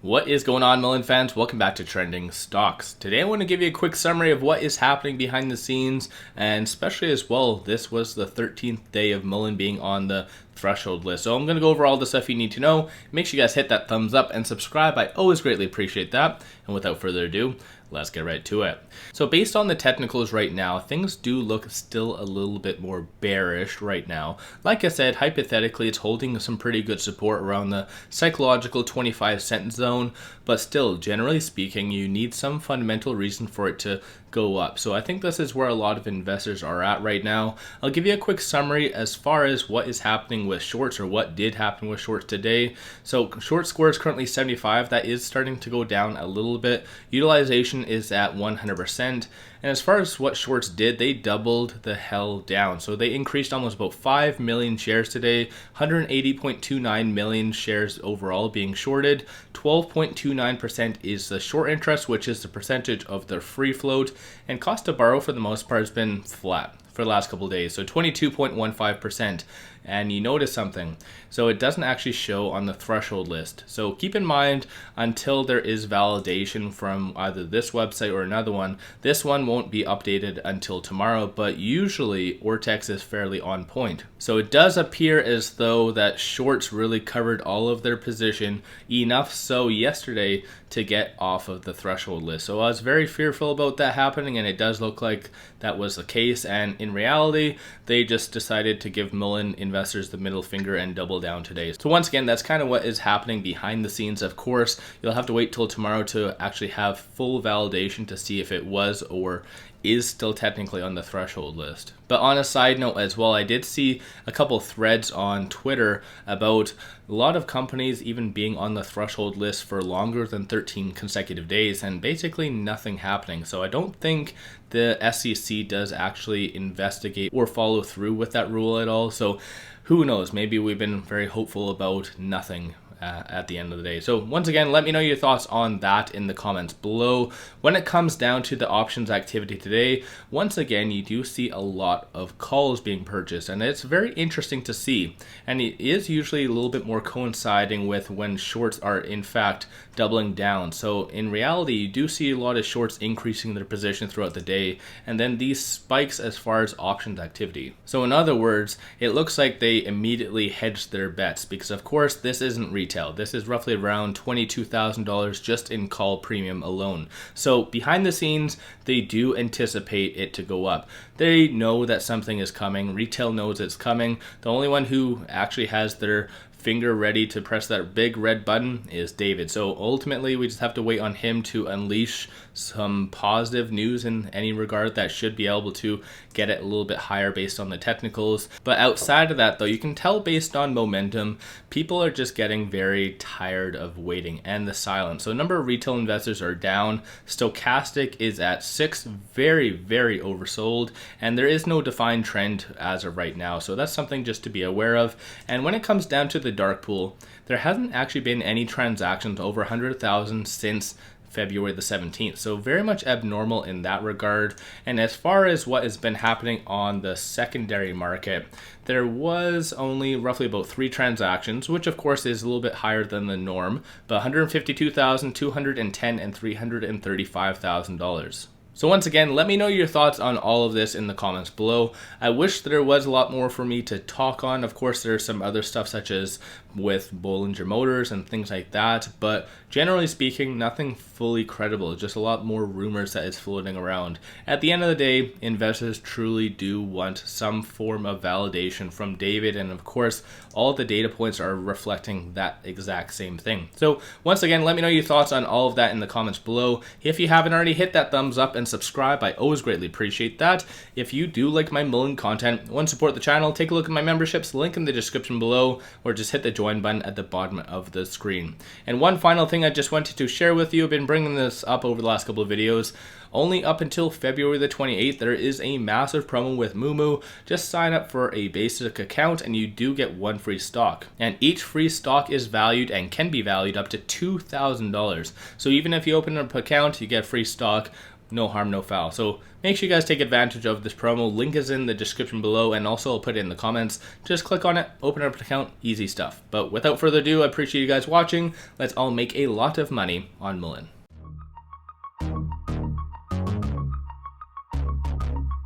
What is going on, Mullen fans? Welcome back to Trending Stocks. Today I want to give you a quick summary of what is happening behind the scenes, and especially as well, this was the 13th day of Mullen being on the threshold list. So I'm going to go over all the stuff you need to know. Make sure you guys hit that thumbs up and subscribe. I always greatly appreciate that. And without further ado, let's get right to it. So based on the technicals right now, things do look still a little bit more bearish right now. Like I said, hypothetically, it's holding some pretty good support around the psychological 25-cent zone, but still, generally speaking, you need some fundamental reason for it to go up. So I think this is where a lot of investors are at right now. I'll give you a quick summary as far as what is happening with shorts, or what did happen with shorts today. So short score is currently 75. That is starting to go down a little bit. Utilization is at 100%. And as far as what shorts did, they doubled the hell down. So they increased almost about 5 million shares today, 180.29 million shares overall being shorted. 12.29% is the short interest, which is the percentage of the free float. And cost to borrow for the most part has been flat for the last couple of days, so 22.15%. And you notice something, so it doesn't actually show on the threshold list. So keep in mind, until there is validation from either this website or another one, this one won't be updated until tomorrow, but usually Ortex is fairly on point. So it does appear as though that shorts really covered all of their position, enough so yesterday to get off of the threshold list. So I was very fearful about that happening, and it does look like that was the case. And in reality, they just decided to give Mullen investors the middle finger and double down today. So once again, that's kind of what is happening behind the scenes. Of course, you'll have to wait till tomorrow to actually have full validation to see if it was or is still technically on the threshold list. But on a side note as well, I did see a couple threads on Twitter about a lot of companies even being on the threshold list for longer than 13 consecutive days and basically nothing happening. So I don't think the SEC does actually investigate or follow through with that rule at all. So who knows, maybe we've been very hopeful about nothing at the end of the day. So once again, let me know your thoughts on that in the comments below. When it comes down to the options activity today, once again, you do see a lot of calls being purchased, and it's very interesting to see. And it is usually a little bit more coinciding with when shorts are in fact doubling down. So in reality, you do see a lot of shorts increasing their position throughout the day, and then these spikes as far as options activity. So in other words, it looks like they immediately hedged their bets, because of course this isn't retail. This is roughly around $22,000 just in call premium alone. So behind the scenes, they do anticipate it to go up. They know that something is coming. Retail knows it's coming. The only one who actually has their finger ready to press that big red button is David. So ultimately, we just have to wait on him to unleash some positive news in any regard that should be able to get it a little bit higher based on the technicals. But outside of that, though, you can tell based on momentum, people are just getting very tired of waiting and the silence. So a number of retail investors are down. Stochastic is at 6, very, very oversold, and there is no defined trend as of right now. So that's something just to be aware of. And when it comes down to the dark pool, there hasn't actually been any transactions over 100,000 since February the 17th. So very much abnormal in that regard. And as far as what has been happening on the secondary market, there was only roughly about 3 transactions, which of course is a little bit higher than the norm, but 152,000, 210, and $335,000. So once again, let me know your thoughts on all of this in the comments below. I wish there was a lot more for me to talk on. Of course, there's some other stuff such as with Bollinger Motors and things like that, but generally speaking, nothing fully credible, just a lot more rumors that is floating around. At the end of the day, investors truly do want some form of validation from David, and of course, all the data points are reflecting that exact same thing. So once again, let me know your thoughts on all of that in the comments below. If you haven't already, hit that thumbs up and subscribe. I always greatly appreciate that. If you do like my Mullen content, want to support the channel, take a look at my memberships, link in the description below, or just hit the join button at the bottom of the screen. And one final thing I just wanted to share with you, I've been bringing this up over the last couple of videos. Only up until February the 28th, there is a massive promo with Moomoo. Just sign up for a basic account and you do get 1 free stock. And each free stock is valued and can be valued up to $2,000. So even if you open up an account, you get free stock. no harm, no foul. So make sure you guys take advantage of this promo. Link is in the description below, and also I'll put it in the comments. Just click on it, open up an account, easy stuff. But without further ado, I appreciate you guys watching. Let's all make a lot of money on Mullen.